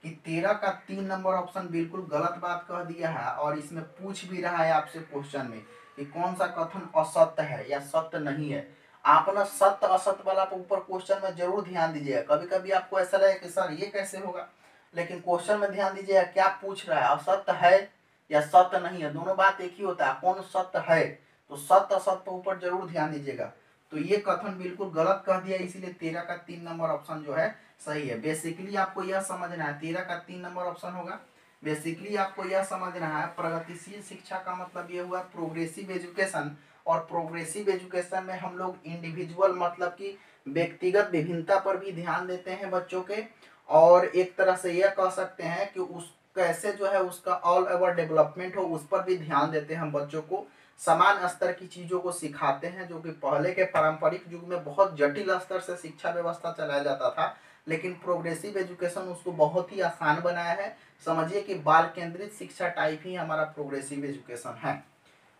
कि 13 का 3 नंबर ऑप्शन बिल्कुल गलत बात कह दिया है। और इसमें पूछ भी रहा है आपसे क्वेश्चन में कि कौन सा कथन असत्य है या सत्य नहीं है। आप ना सत्य असत्य वाला ऊपर क्वेश्चन में जरूर ध्यान दीजिएगा। कभी कभी आपको ऐसा लगे कि सर ये कैसे होगा, लेकिन क्वेश्चन में ध्यान दीजिएगा क्या पूछ रहा है, असत्य है या सत्य नहीं है। दोनों बात एक ही होता है, कौन सत्य है, तो सत्य असत्य ऊपर जरूर ध्यान दीजिएगा। तो ये कथन बिल्कुल गलत कह दिया, इसीलिए 13 का 3 नंबर ऑप्शन जो है सही है। बेसिकली आपको यह समझना है, 13 का 3 नंबर ऑप्शन होगा। बेसिकली आपको यह समझना है प्रगतिशील शिक्षा का मतलब ये हुआ प्रोग्रेसिव एजुकेशन। और प्रोग्रेसिव एजुकेशन में हम लोग इंडिविजुअल मतलब कि व्यक्तिगत विभिन्नता पर भी ध्यान देते हैं बच्चों के। और एक तरह से यह कह सकते हैं कि उस कैसे जो है उसका ऑल ओवर डेवलपमेंट हो उस पर भी ध्यान देते हैं। हम बच्चों को समान स्तर की चीजों को सिखाते हैं, जो कि पहले के पारंपरिक युग में बहुत जटिल स्तर से शिक्षा व्यवस्था चलाया जाता था, लेकिन प्रोग्रेसिव एजुकेशन उसको बहुत ही आसान बनाया है। समझिए कि बाल केंद्रित शिक्षा टाइप ही हमारा प्रोग्रेसिव एजुकेशन है।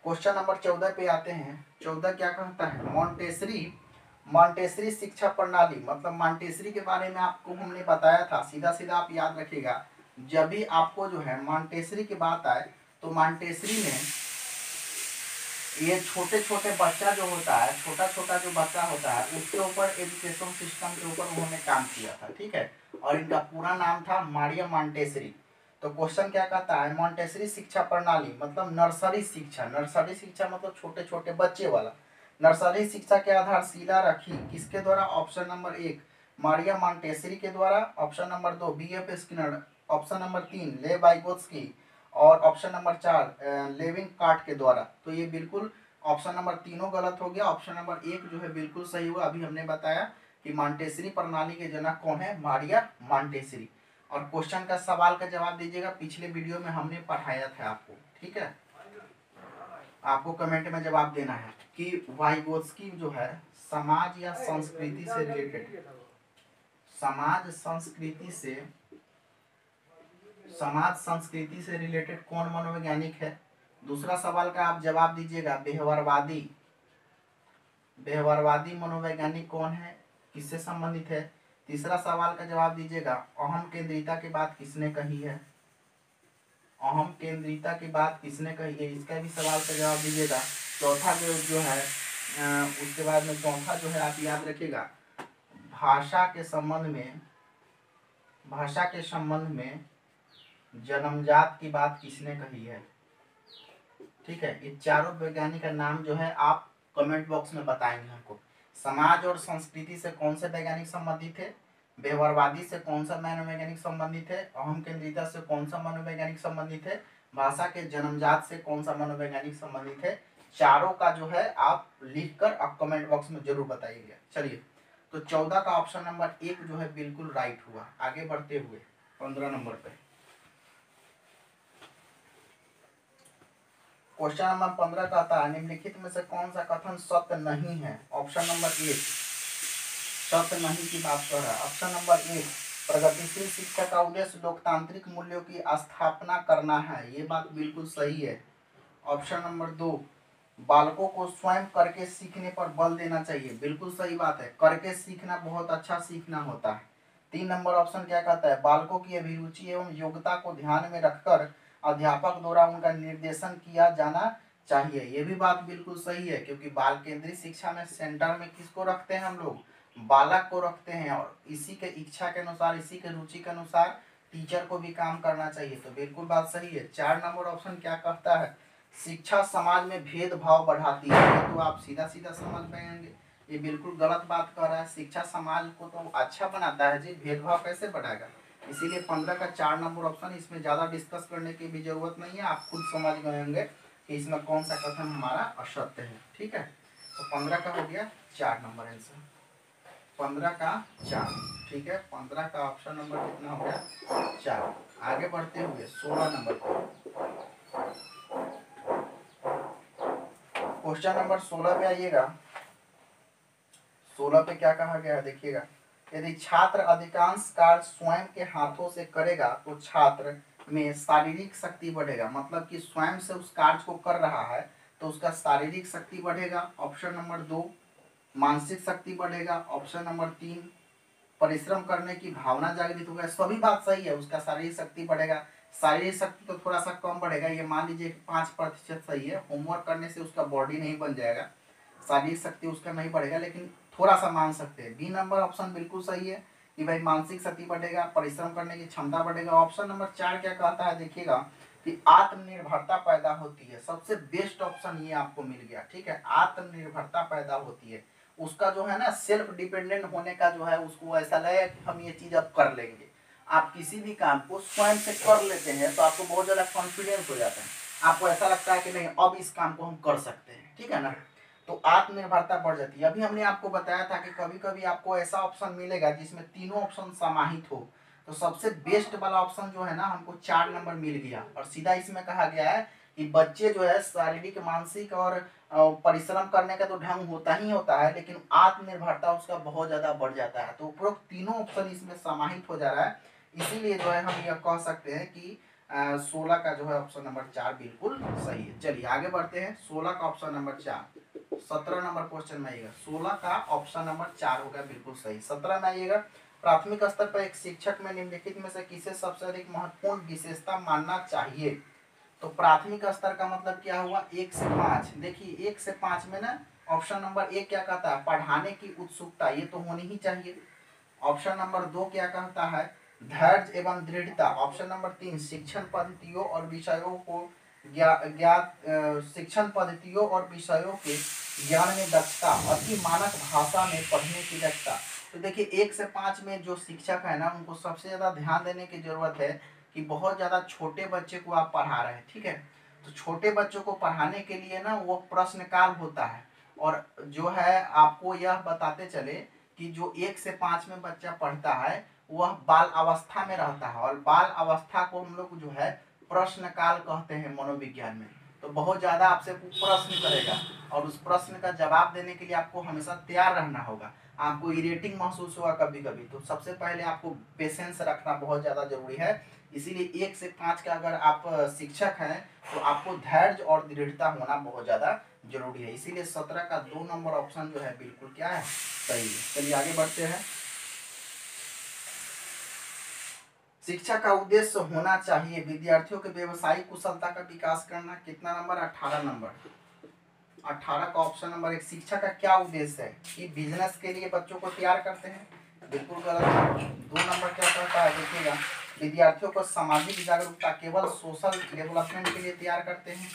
क्वेश्चन नंबर 14 पे आते हैं। 14 क्या कहता है, मॉन्टेसरी शिक्षा प्रणाली, मतलब मॉन्टेसरी के बारे में आपको हमने बताया था। सीधा सीधा आप याद रखिएगा, जब भी आपको जो है मॉन्टेसरी की बात आए तो मॉन्टेसरी में ये छोटे छोटे बच्चा जो होता है, छोटा छोटा जो बच्चा होता है, उसके ऊपर एजुकेशन सिस्टम के ऊपर उन्होंने काम किया था, ठीक है। और इनका पूरा नाम था मारिया मॉन्टेसरी। तो क्वेश्चन क्या कहता है, मॉन्टेसरी शिक्षा प्रणाली मतलब नर्सरी शिक्षा, नर्सरी शिक्षा मतलब छोटे छोटे बच्चे वाला। नर्सरी शिक्षा के आधारशिला रखी किसके द्वारा, ऑप्शन नंबर 1 मारिया मॉन्टेसरी के द्वारा, option number 2 BF Skinner, option number 3 ले वाइगोत्स्की, और ऑप्शन नंबर 4 लेविन कार्ट के द्वारा। तो ये बिल्कुल ऑप्शन नंबर तीनों गलत हो गया, ऑप्शन नंबर 1 जो है बिल्कुल सही हुआ। अभी हमने बताया कि मॉन्टेसरी प्रणाली के जनक कौन है, मारिया मॉन्टेसरी। और क्वेश्चन का सवाल का जवाब दीजिएगा, पिछले वीडियो में हमने पढ़ाया था आपको, ठीक है। आपको कमेंट में जवाब देना है कि वाइगोत्स्की जो है समाज या संस्कृति से रिलेटेड, समाज संस्कृति से रिलेटेड कौन मनोवैज्ञानिक है। दूसरा सवाल का आप जवाब दीजिएगा, व्यवहारवादी मनोवैज्ञानिक कौन है, किससे संबंधित है। तीसरा सवाल का जवाब दीजिएगा, अहम केंद्रिता की बात किसने कही है, अहम केंद्रिता की बात किसने कही है, इसका भी सवाल का जवाब दीजिएगा। चौथा जो है उसके बाद में चौथा जो है आप याद रखिएगा, भाषा के संबंध में जन्मजात की बात किसने कही है, ठीक है। ये चारों वैज्ञानिक का नाम जो है आप कमेंट बॉक्स में बताएंगे हमको। समाज और संस्कृति से कौन से वैज्ञानिक संबंधित है, व्यवहारवादी से कौन सा मनोवैज्ञानिक संबंधित है, अहम केंद्रिता से कौन सा मनोवैज्ञानिक संबंधित है, भाषा के जन्मजात से कौन सा मनोवैज्ञानिक संबंधित है। चारों का जो है आप लिखकर आप कमेंट बॉक्स में जरूर बताइएगा। चलिए, तो 14 का ऑप्शन नंबर 1 जो है बिल्कुल राइट हुआ। आगे बढ़ते हुए 15 नंबर पे क्वेश्चन नंबर 15 कहता है, निम्नलिखित में से कौन सा कथन सत्य नहीं है। ऑप्शन नंबर 1 सत्य नहीं की बात कर रहा है। ऑप्शन नंबर 1 प्रगतिशील शिक्षा का उद्देश्य लोकतांत्रिक मूल्यों की स्थापना करना है, ये बात बिल्कुल सही है। ऑप्शन नंबर 2 बालकों को स्वयं करके सीखने पर बल देना चाहिए, बिल्कुल सही बात है, करके सीखना बहुत अच्छा सीखना होता है। 3 नंबर ऑप्शन क्या कहता है, बालकों की अभिरुचि एवं योग्यता को ध्यान में रखकर अध्यापक द्वारा उनका निर्देशन किया जाना चाहिए, ये भी बात बिल्कुल सही है, क्योंकि बाल केंद्रित शिक्षा में सेंटर में किसको रखते हैं हम लोग, बालक को रखते हैं, और इसी के इच्छा के अनुसार, इसी के रुचि के अनुसार टीचर को भी काम करना चाहिए, तो बिल्कुल बात सही है। 4 नंबर ऑप्शन क्या कहता है, शिक्षा समाज में भेदभाव बढ़ाती है, तो आप सीधा सीधा समझ पाएंगे ये बिल्कुल गलत बात कर रहा है। शिक्षा समाज को तो अच्छा बनाता है जी, भेदभाव कैसे बढ़ाएगा। इसीलिए 15 का 4 नंबर ऑप्शन, इसमें ज़्यादा डिस्कस करने की भी जरूरत नहीं है, आप खुद समझ गए होंगे कि इसमें कौन सा कथन हमारा असत्य है, ठीक है। तो 15 का हो गया 4 नंबर आंसर, 15 का 4, ठीक है। 15 का ऑप्शन नंबर कितना हो गया 4। आगे बढ़ते हुए 16 नंबर क्वेश्चन नंबर 16 पे आइएगा। 16 पे क्या कहा गया है देखिएगा, यदि छात्र अधिकांश कार्य स्वयं के हाथों से करेगा तो छात्र में शारीरिक शक्ति बढ़ेगा, मतलब कि स्वयं से उस कार्य को कर रहा है तो उसका शारीरिक शक्ति बढ़ेगा। ऑप्शन नंबर 2 मानसिक शक्ति बढ़ेगा। ऑप्शन नंबर 3 परिश्रम करने की भावना जागृत होगा, सभी बात सही है, उसका शारीरिक शक्ति बढ़ेगा। शारीरिक शक्ति तो थोड़ा सा कम बढ़ेगा, ये मान लीजिए 5% सही है, होमवर्क करने से उसका बॉडी नहीं बन जाएगा, शारीरिक शक्ति उसका नहीं बढ़ेगा, लेकिन थोड़ा सा मान सकते हैं। बी नंबर ऑप्शन बिल्कुल सही है कि भाई मानसिक शक्ति बढ़ेगा, परिश्रम करने की क्षमता बढ़ेगा। ऑप्शन नंबर 4 क्या कहता है देखिएगा कि आत्मनिर्भरता पैदा होती है, सबसे बेस्ट ऑप्शन ये आपको मिल गया, ठीक है। आत्मनिर्भरता पैदा होती है, उसका जो है ना सेल्फ डिपेंडेंट होने का जो है, उसको ऐसा लगे कि हम ये चीज अब कर लेंगे। आप किसी भी काम को स्वयं से कर लेते हैं तो आपको बहुत ज्यादा कॉन्फिडेंस हो जाता है, आपको ऐसा लगता है कि नहीं अब इस काम को हम कर सकते हैं, ठीक है ना। तो आत्मनिर्भरता बढ़ जाती है। अभी हमने आपको बताया था कि कभी कभी आपको ऐसा ऑप्शन मिलेगा जिसमें तीनों ऑप्शन समाहित हो, तो सबसे बेस्ट वाला ऑप्शन जो है ना हमको 4 नंबर मिल गया, और सीधा इसमें कहा गया है कि बच्चे जो है शारीरिक मानसिक और परिश्रम करने का तो ढंग होता ही होता है, लेकिन आत्मनिर्भरता उसका बहुत ज्यादा बढ़ जाता है, तो उपरोक्त तीनों ऑप्शन इसमें समाहित हो जा रहा है। इसीलिए जो है हम यह कह सकते हैं कि 16 का जो है ऑप्शन नंबर 4 बिल्कुल सही है। चलिए आगे बढ़ते हैं, 16 का ऑप्शन नंबर 4। 17 नंबर क्वेश्चन में आइएगा, 16 का ऑप्शन नंबर 4 होगा बिल्कुल सही। 17 में आइएगा, प्राथमिक स्तर पर एक शिक्षक में निम्नलिखित में से किसे सबसे अधिक महत्वपूर्ण विशेषता मानना चाहिए। तो प्राथमिक स्तर का मतलब क्या हुआ, 1 से 5। देखिए 1 से 5 में ना ऑप्शन नंबर 1 क्या कहता है, पढ़ाने की उत्सुकता, ये तो होनी ही चाहिए। ऑप्शन नंबर 2 क्या कहता है, धैर्य एवं दृढ़ता। ऑप्शन नंबर 3 शिक्षण पद्धतियों और विषयों को शिक्षण पद्धतियों और विषयों के ज्ञान में दक्षता, अति मानक भाषा में पढ़ने की दक्षता। तो देखिए 1 से 5 में जो शिक्षक है ना, उनको सबसे ज्यादा ध्यान देने की जरूरत है कि बहुत ज्यादा छोटे बच्चे को आप पढ़ा रहे हैं, ठीक है। तो छोटे बच्चों को पढ़ाने के लिए ना वो प्रश्न काल होता है, और जो है आपको यह बताते चले कि जो 1 से 5 में बच्चा पढ़ता है वह बाल अवस्था में रहता है, और बाल अवस्था को हम लोग जो है प्रश्न काल कहते हैं मनोविज्ञान में। तो बहुत ज्यादा आपसे प्रश्न करेगा, और उस प्रश्न का जवाब देने के लिए आपको हमेशा तैयार रहना होगा। आपको इरिटेटिंग महसूस होगा कभी कभी, तो सबसे पहले आपको पेशेंस रखना बहुत ज्यादा जरूरी है। इसीलिए 1 से 5 का अगर आप शिक्षक हैं तो आपको धैर्य और दृढ़ता होना बहुत ज्यादा जरूरी है। इसीलिए 17 का 2 नंबर ऑप्शन जो है बिल्कुल क्या है, सही है। चलिए आगे बढ़ते हैं। शिक्षा का उद्देश्य होना चाहिए विद्यार्थियों के व्यवसायिक कुशलता का विकास करना। कितना नंबर, 18 नंबर। 18 का ऑप्शन नंबर 1। शिक्षा का क्या उद्देश्य है कि बिजनेस के लिए बच्चों को तैयार करते हैं, बिल्कुल गलत है। 2 नंबर क्या कहता है, देखिएगा, विद्यार्थियों को सामाजिक जागरूकता केवल सोशल डेवलपमेंट के लिए तैयार करते हैं।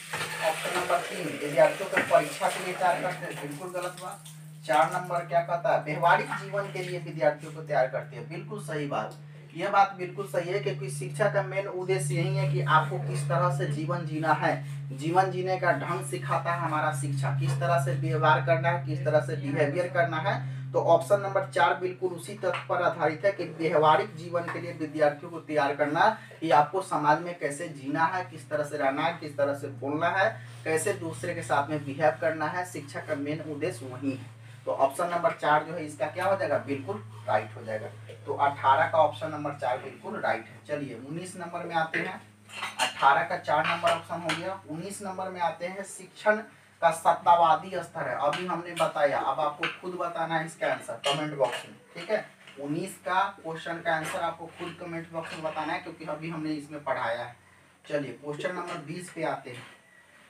ऑप्शन नंबर 3 विद्यार्थियों को परीक्षा के लिए तैयार करते हैं, बिल्कुल गलत बात। 4 नंबर क्या कहता है, व्यवहारिक जीवन के लिए विद्यार्थियों को तैयार करते हैं, बिल्कुल सही बात। यह बात बिल्कुल सही है, क्योंकि शिक्षा का मेन उद्देश्य यही है कि आपको किस तरह से जीवन जीना है, जीवन जीने का ढंग सिखाता है हमारा शिक्षा, किस तरह से व्यवहार करना है, किस तरह से बिहेवियर करना है। तो ऑप्शन नंबर 4 बिल्कुल उसी तथ्य पर आधारित है कि व्यवहारिक जीवन के लिए विद्यार्थियों को तैयार करना, कि आपको समाज में कैसे जीना है, किस तरह से रहना है, किस तरह से बोलना है, कैसे दूसरे के साथ में बिहेव करना है। शिक्षा का मेन उद्देश्य वही है। तो ऑप्शन नंबर 4 जो है इसका क्या हो जाएगा, बिल्कुल राइट हो जाएगा। तो 18 का ऑप्शन नंबर 4 बिल्कुल राइट है। चलिए 19 नंबर में आते हैं। 18 का 4 नंबर ऑप्शन हो गया। 19 नंबर में आते हैं, शिक्षण का सत्तावादी स्तर है। अभी हमने बताया, अब आपको खुद बताना है इसका आंसर कमेंट बॉक्स में, ठीक है। 19 का क्वेश्चन का आंसर आपको खुद कमेंट बॉक्स में बताना है, क्योंकि अभी हमने इसमें पढ़ाया है। चलिए क्वेश्चन नंबर 20 पे आते हैं।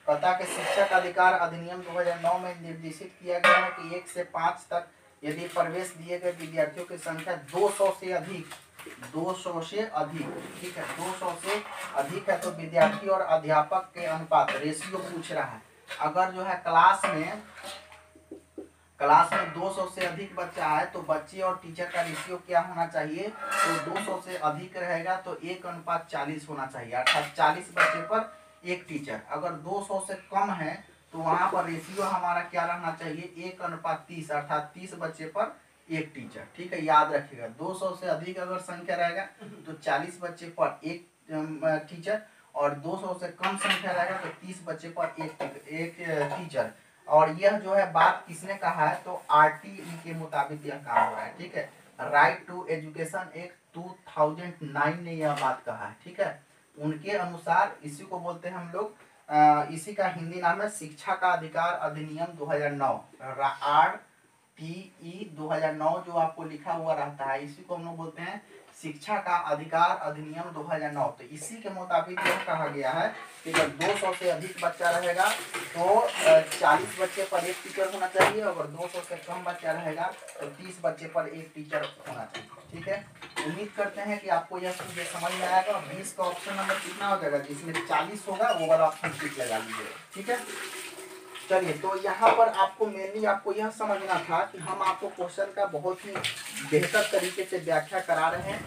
पता के शिक्षक अधिकार अधिनियम 2009 में निर्देशित किया गया है कि 1 से 5 तक यदि प्रवेश दिए गए विद्यार्थियों की संख्या 200 से अधिक, 200 से अधिक, ठीक है, 200 से अधिक है तो विद्यार्थी और अध्यापक के अनुपात, रेशियो पूछ रहा है। अगर जो है क्लास में 200 से अधिक बच्चा है तो बच्चे और टीचर का रेशियो क्या होना चाहिए, तो 200 से अधिक रहेगा तो 1:40 होना चाहिए, अर्थात 40 बच्चे पर 1 टीचर। अगर 200 से कम है तो वहां पर रेशियो हमारा क्या रहना चाहिए, 1:30, अर्थात 30 बच्चे पर 1 टीचर, ठीक है, याद रखिएगा। 200 से अधिक अगर संख्या रहेगा तो 40 बच्चे पर 1 टीचर, और 200 से कम संख्या रहेगा तो 30 बच्चे पर 1 टीचर। और यह जो है बात किसने कहा है, तो आरटीई के मुताबिक यह काम हो रहा है, ठीक है। राइट टू एजुकेशन एक्ट 2009 ने यह बात कहा है, ठीक है। उनके अनुसार इसी को बोलते हैं हम लोग, इसी का हिंदी नाम है शिक्षा का अधिकार अधिनियम 2009, RTE 2009 जो आपको लिखा हुआ रहता है, इसी को हम लोग बोलते हैं शिक्षा का अधिकार अधिनियम 2009। तो इसी के मुताबिक यह कहा गया है कि जब 200 से अधिक बच्चा रहेगा तो 40 बच्चे पर 1 टीचर होना चाहिए, अगर 200 से कम बच्चा रहेगा तो 30 बच्चे पर 1 टीचर होना चाहिए, ठीक है। उम्मीद करते हैं कि आपको यह चीजें समझ में आएगा। 20 का ऑप्शन नंबर कितना हो जाएगा, जिसमें 40 होगा वो वाला ऑप्शन टिक लगा लीजिएगा, ठीक है। चलिए तो यहाँ पर आपको मेनली आपको यह समझना था कि हम आपको क्वेश्चन का बहुत ही बेहतर तरीके से व्याख्या करा रहे हैं,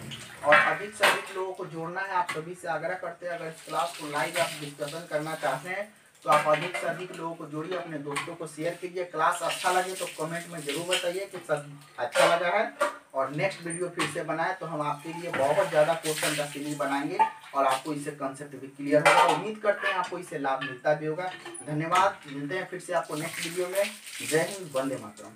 और अधिक से अधिक लोगों को जोड़ना है। आप सभी से आग्रह करते हैं, अगर इस क्लास को लाइव आप डिस्कशन करना चाहते हैं तो आप अधिक से अधिक लोगों को जोड़िए, अपने दोस्तों को शेयर कीजिए। क्लास अच्छा लगे तो कमेंट में जरूर बताइए कि सब अच्छा लगा है, और नेक्स्ट वीडियो फिर से बनाए तो हम आपके लिए बहुत ज़्यादा क्वेश्चन का सीरीज बनाएंगे, और आपको इससे कंसेप्ट भी क्लियर होगा। उम्मीद करते हैं आपको इससे लाभ मिलता भी होगा। धन्यवाद, मिलते हैं फिर से आपको नेक्स्ट वीडियो में। जय हिंद, वंदे मातरम।